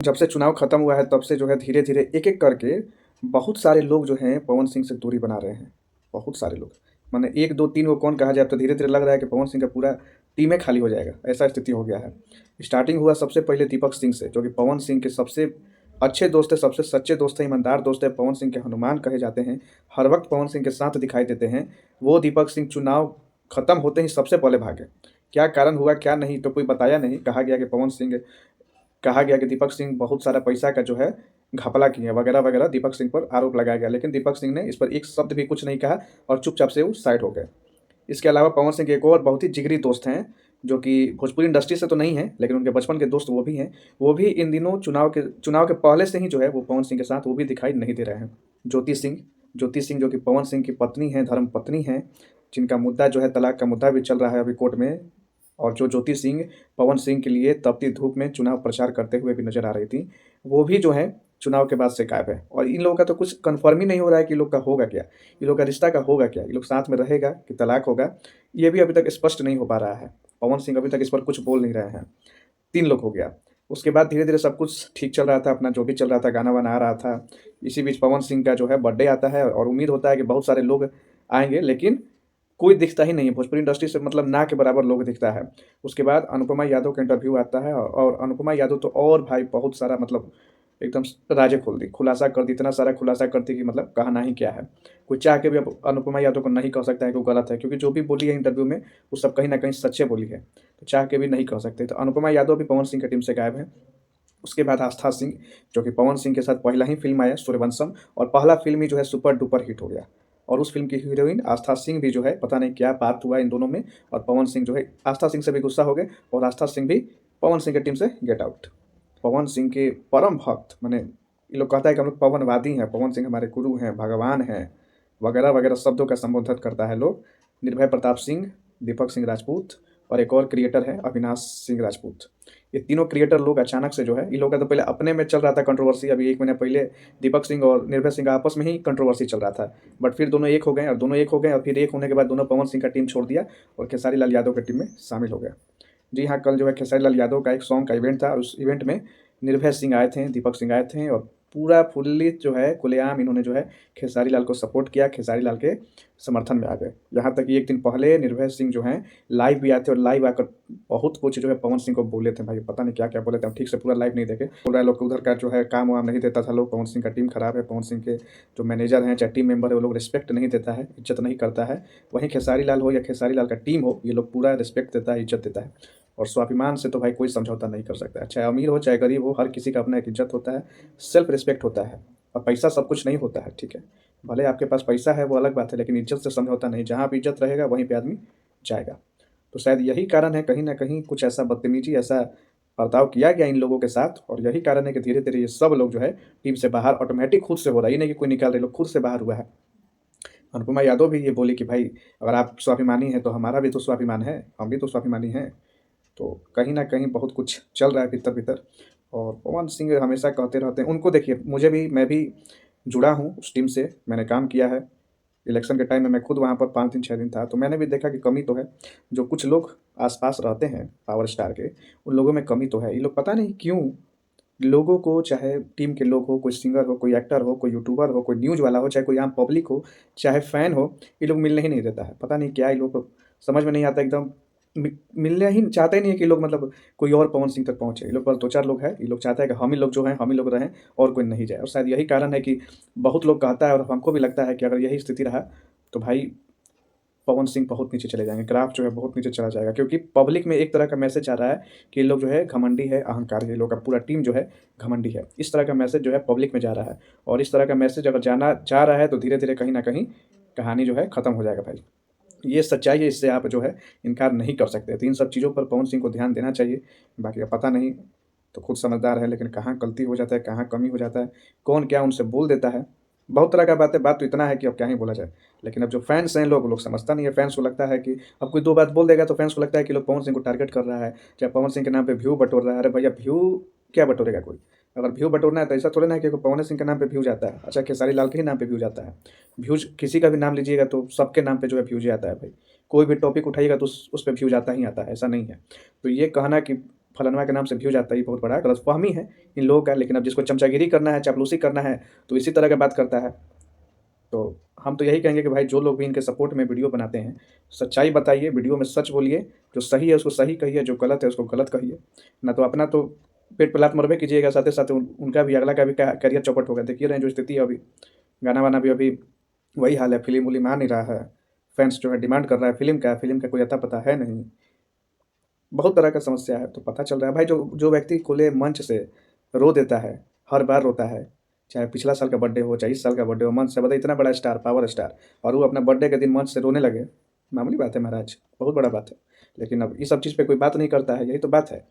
जब से चुनाव खत्म हुआ है तब से जो है धीरे-धीरे एक-एक करके बहुत सारे लोग जो हैं पवन सिंह से दूरी बना रहे हैं। बहुत सारे लोग। माने 1, 2, 3 को कौन कहा जाए, अब तो धीरे-धीरे लग रहा है कि पवन सिंह का पूरा टीम ही खाली हो जाएगा, ऐसा स्थिति हो गया है। स्टार्टिंग हुआ सबसे पहले दीपक सिंह से, जो कि पवन सिंह के सबसे अच्छे दोस्त हैं, सबसे सच्चे दोस्त हैं, ईमानदार दोस्त हैं, पवन सिंह के हनुमान कहे जाते हैं। हर वक़्त पवन सिंह के साथ दिखाई देते हैं। वो दीपक सिंह चुनाव खत्म होते ही सबसे पहले भागे। क्या कारण हुआ, क्या नहीं तो कोई बताया नहीं। कहा गया कि दीपक सिंह बहुत सारा पैसा का जो है घपला किए वगैरह-वगैरह दीपक सिंह पर आरोप लगाया गया। लेकिन दीपक सिंह ने इस पर एक शब्द भी कुछ नहीं कहा और चुपचाप से वो साइड हो गए। इसके अलावा पवन सिंह के एक और बहुत ही जिगरी दोस्त हैं, जो कि भोजपुरी इंडस्ट्री से तो नहीं हैं, लेकिन उनके बचपन के दोस्त वो भी हैं। वो भी इन दिनों चुनाव के पहले से ही जो है वो पवन सिंह के साथ वो भी दिखाई नहीं दे रहे हैं। ज्योति सिंह जो कि पवन सिंह की पत्नी हैं, धर्मपत्नी हैं, जिनका मुद्दा जो है तलाक का मुद्दा भी चल रहा है अभी कोर्ट में। और जो ज्योति सिंह पवन सिंह के लिए तपती धूप में चुनाव प्रचार करते हुए भी नज़र आ रही थी, वो भी जो है चुनाव के बाद से गायब है। और इन लोगों का तो कुछ कन्फर्म ही नहीं हो रहा है कि इन लोग का होगा क्या? इन लोग का रिश्ता का होगा क्या? ये लोग साथ में रहेगा कि तलाक होगा? ये भी अभी तक स्पष्ट नहीं हो पा रहा है। पवन सिंह अभी तक इस पर कुछ बोल नहीं रहे हैं। 3 लोग हो गया। उसके बाद धीरे-धीरे सब कुछ ठीक चल रहा था, अपना जो भी चल रहा था, गाना-वाना आ रहा था। इसी बीच पवन सिंह का जो है बर्थडे आता है और उम्मीद होता है कि बहुत सारे लोग आएँगे, लेकिन कोई दिखता ही नहीं है। भोजपुरी इंडस्ट्री से मतलब ना के बराबर लोग दिखता है। उसके बाद अनुपमा यादव का इंटरव्यू आता है और अनुपमा यादव तो और भाई बहुत सारा मतलब एकदम राज़ें खोल दी, खुलासा कर दी, इतना सारा खुलासा कर दी कि मतलब कहना ही क्या है। कोई चाह के भी अब अनुपमा यादव को नहीं कह सकता है कि वो गलत है, क्योंकि जो भी बोली है इंटरव्यू में, वो सब कहीं न कहीं सच्चे बोली है। तो चाह के भी नहीं कह सकते। तो अनुपमा यादव भी पवन सिंह की टीम से गायब हैं। उसके बाद आस्था सिंह, जो कि पवन सिंह के साथ पहला ही फ़िल्म आया सूर्यवंशम, और पहला फ़िल्म ही जो है सुपर डुपर हिट हो गया। और उस फ़िल्म की हीरोइन आस्था सिंह भी जो है, पता नहीं क्या बात हुआ इन दोनों में, और पवन सिंह जो है आस्था सिंह से भी गुस्सा हो गए और आस्था सिंह भी पवन सिंह की टीम से गेट आउट। पवन सिंह के परम भक्त, माने ये लोग कहता है कि हम लोग पवनवादी हैं, पवन सिंह हमारे गुरु हैं, भगवान हैं, वगैरह-वगैरह शब्दों का संबोधन करता है लोग। निर्भय प्रताप सिंह, दीपक सिंह राजपूत और एक और क्रिएटर है अविनाश सिंह राजपूत। ये तीनों क्रिएटर लोग अचानक से जो है, इन लोगों का तो पहले अपने में चल रहा था कंट्रोवर्सी, अभी 1 महीने पहले दीपक सिंह और निर्भय सिंह का आपस में ही कंट्रोवर्सी चल रहा था। बट फिर दोनों एक हो गए और फिर एक होने के बाद दोनों पवन सिंह का टीम छोड़ दिया और खेसारी लाल यादव की टीम में शामिल हो गए। जी हाँ, कल जो है खेसारी लाल यादव का एक सॉन्ग का इवेंट था और उस इवेंट में निर्भय सिंह आए थे, दीपक सिंह आए थे और पूरा फुल्ली जो है खुलेआम इन्होंने जो है खेसारी लाल को सपोर्ट किया, खेसारी लाल के समर्थन में आ गए। यहाँ तक कि 1 दिन पहले निर्भय सिंह जो हैं लाइव भी आए थे और लाइव आकर बहुत कुछ जो है पवन सिंह को बोले थे भाई, पता नहीं क्या-क्या बोले थे, हम ठीक से पूरा लाइव नहीं देखे। बोल रहा है लोग कि उधर का जो है काम-वाम नहीं देता था लोग, पवन सिंह का टीम खराब है, पवन सिंह के जो मैनेजर हैं, चाहे टीम मेंबर है, वो लोग रिस्पेक्ट नहीं देता है, इज़्ज़त नहीं करता है। वहीं खेसारी लाल हो या खेसारी लाल का टीम हो, ये लोग पूरा रिस्पेक्ट देता है, इज़्ज़त देता है। और स्वाभिमान से तो भाई कोई समझौता नहीं कर सकता है। चाहे अमीर हो, चाहे गरीब हो, हर किसी का अपना एक इज़्ज़त होता है, सेल्फ रिस्पेक्ट होता है। और पैसा सब कुछ नहीं होता है, ठीक है? भले आपके पास पैसा है वो अलग बात है, लेकिन इज़्ज़त से समझौता नहीं। जहाँ पे इज़्ज़त रहेगा वहीं पे आदमी जाएगा। तो शायद यही कारण है, कहीं न कहीं कुछ ऐसा बदतमीज़ी, ऐसा बर्ताव किया गया इन लोगों के साथ, और यही कारण है कि धीरे-धीरे ये सब लोग जो है टीम से बाहर ऑटोमैटिक खुद से हो रहा है। ये नहीं कि कोई निकाल रहे, लोग खुद से बाहर हुआ है। अनुपमा यादव भी ये बोली कि भाई अगर आप स्वाभिमानी हैं तो हमारा भी तो स्वाभिमान है, हम भी तो स्वाभिमानी हैं। तो कहीं न कहीं बहुत कुछ चल रहा है भीतर-भीतर, और पवन सिंह हमेशा कहते रहते हैं उनको, देखिए मैं भी जुड़ा हूँ उस टीम से, मैंने काम किया है। इलेक्शन के टाइम में मैं खुद वहाँ पर 5 दिन 6 दिन था, तो मैंने भी देखा कि कमी तो है। जो कुछ लोग आस-पास रहते हैं पावर स्टार के, उन लोगों में कमी तो है। ये लोग पता नहीं क्यों लोगों को, चाहे टीम के लोग हो, कोई सिंगर हो, कोई एक्टर हो, कोई यूट्यूबर हो, कोई न्यूज़ वाला हो, चाहे कोई आम पब्लिक हो, चाहे फैन हो, ये लोग मिलने ही नहीं देता है। पता नहीं क्या ये लोग को समझ में नहीं आता एकदम, मिलना ही चाहते ही नहीं है कि लोग मतलब कोई और पवन सिंह तक पहुँचे। ये लोग बस 2-4 लोग हैं, ये लोग चाहते हैं कि हम ही लोग जो हैं, हम ही लोग रहें और कोई नहीं जाए। और शायद यही कारण है कि बहुत लोग कहता है और हमको भी लगता है कि अगर यही स्थिति रहा, तो भाई पवन सिंह बहुत नीचे चले जाएँगे, ग्राफ जो है बहुत नीचे चला जाएगा, क्योंकि पब्लिक में एक तरह का मैसेज आ रहा है कि ये लोग जो है घमंडी है, अहंकारी है, ये लोग का पूरा टीम जो है घमंडी है। इस तरह का मैसेज जो है पब्लिक में जा रहा है, और इस तरह का मैसेज अगर जाना जा रहा है तो धीरे-धीरे कहीं न कहीं कहानी जो है खत्म हो जाएगा भाई। ये सच्चाई है, इससे आप जो है इनकार नहीं कर सकते। तो इन सब चीज़ों पर पवन सिंह को ध्यान देना चाहिए। बाकी अब पता नहीं, तो खुद समझदार है, लेकिन कहाँ गलती हो जाता है, कहाँ कमी हो जाता है, कौन क्या उनसे बोल देता है। बहुत तरह का बात है, बात तो इतना है कि अब क्या ही बोला जाए। लेकिन अब जो फैन्स हैं लोग, वो लोग समझता नहीं है। फैन्स को लगता है कि अब कोई 2 बात बोल देगा तो फैन्स को लगता है कि लोग पवन सिंह को टारगेट कर रहा है, चाहे पवन सिंह के नाम पे व्यू बटोर रहा है। अरे भैया, व्यू क्या बटोरेगा कोई? अगर व्यू बटोरना है तो ऐसा थोड़ी ना है कि पवन सिंह के नाम पे व्यू जाता है। अच्छा, खेसारी लाल के ही नाम पे व्यू जाता है। व्यूज़ किसी का भी नाम लीजिएगा तो सबके नाम पे जो है व्यूज़ ही आता है भाई। कोई भी टॉपिक उठाइएगा तो उस पे व्यूज़ आता ही आता है, ऐसा नहीं है। तो ये कहना कि फलानवा के नाम से व्यूज आता है, ये बहुत बड़ा गलतफहमी है इन लोगों का। लेकिन अब जिसको चमचागिरी करना है, चापलूसी करना है, तो इसी तरह की बात करता है। तो हम तो यही कहेंगे कि भाई जो लोग भी इनके सपोर्ट में वीडियो बनाते हैं, सच्चाई बताइए, वीडियो में सच बोलिए, जो सही है उसको सही कहिए, जो गलत है उसको गलत कहिए। ना तो अपना तो पेट पे लात मरबे कीजिएगा, साथ ही साथ उनका भी, अगला का भी करियर चौपट होगा। देखिए रहे हैं जो स्थिति है अभी, गाना वाना भी अभी वही हाल है, फिल्म उलिम आ नहीं रहा है, फैंस जो है डिमांड कर रहा है फिल्म का कोई अता पता है नहीं। बहुत तरह का समस्या है। तो पता चल रहा है भाई, जो जो व्यक्ति खुले मंच से रो देता है, हर बार रोता है, चाहे पिछला साल का बर्थडे हो, चाहे इस साल का बर्थडे हो, मंच से बताइए, इतना बड़ा स्टार, पावर स्टार, और वो अपना बर्थडे के दिन मंच से रोने लगे, मामूली बात है महाराज, बहुत बड़ा बात है। लेकिन अब इस सब चीज़ पे कोई बात नहीं करता है, यही तो बात है,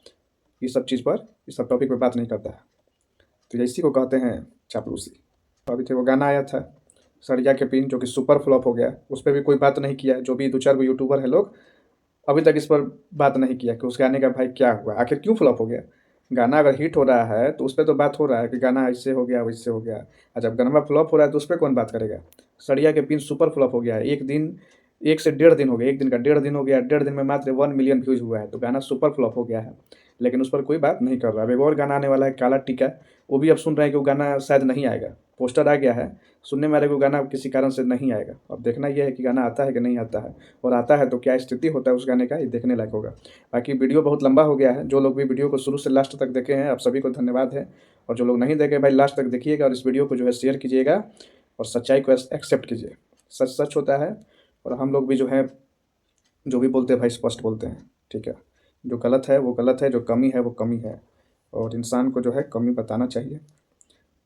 इस सब चीज़ पर, इस सब टॉपिक पे बात नहीं करता है। तो इसी को कहते हैं चापलूसी। तो अभी वो गाना आया था सड़िया के पिन, जो कि सुपर फ्लॉप हो गया, उस पर भी कोई बात नहीं किया। जो भी दो चार यूट्यूबर है लोग, अभी तक इस पर बात नहीं किया कि उस गाने का भाई क्या हुआ, आखिर क्यों फ्लॉप हो गया। गाना अगर हिट हो रहा है तो उस पर तो बात हो रहा है कि गाना इससे हो गया, वैसे हो गया। और जब गाना फ्लॉप हो रहा है तो उस पर कौन बात करेगा। सड़िया के पिन सुपर फ्लॉप हो गया है, एक दिन, 1 से 1.5 दिन हो गया, एक दिन का 1.5 दिन हो गया, 1.5 दिन में मात्र 1 मिलियन व्यूज़ हुआ है, तो गाना सुपर फ्लॉप हो गया है। लेकिन उस पर कोई बात नहीं कर रहा। अब एक और गाना आने वाला है काला टीका, वो भी अब सुन रहे हैं कि वो गाना शायद नहीं आएगा, पोस्टर आ गया है, सुनने में आ रहा है कि वो गाना किसी कारण से नहीं आएगा। अब देखना यह है कि गाना आता है कि नहीं आता है, और आता है तो क्या स्थिति होता है उस गाने का, ये देखने लायक होगा। बाकी वीडियो बहुत लंबा हो गया है, जो लोग भी वीडियो को शुरू से लास्ट तक देखे हैं, आप सभी को धन्यवाद है। और जो लोग नहीं देखे भाई, लास्ट तक देखिएगा और इस वीडियो को जो है शेयर कीजिएगा, और सच्चाई को एक्सेप्ट कीजिए। सच सच होता है, और हम लोग भी जो है, जो भी बोलते हैं भाई स्पष्ट बोलते हैं, ठीक है। जो गलत है वो गलत है, जो कमी है वो कमी है, और इंसान को जो है कमी बताना चाहिए,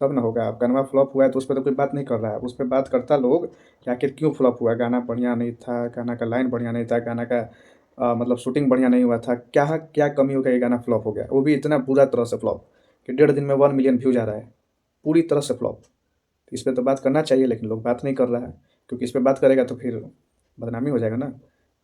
तब ना होगा। अब गाना फ्लॉप हुआ है तो उस पर तो कोई बात नहीं कर रहा है, उस पर बात करता लोग कि आखिर क्यों फ्लॉप हुआ, गाना बढ़िया नहीं था, गाना का लाइन बढ़िया नहीं था, गाना का मतलब शूटिंग बढ़िया नहीं हुआ था, क्या क्या कमी हो गई, गाना फ्लॉप हो गया, वो भी इतना बुरा तरह से फ्लॉप कि 1.5 दिन में 1 मिलियन व्यूज आ रहा है, पूरी तरह से फ्लॉप। इस पर तो बात करना चाहिए, लेकिन लोग बात नहीं कर रहा है, क्योंकि इस पर बात करेगा तो फिर बदनामी हो जाएगा ना।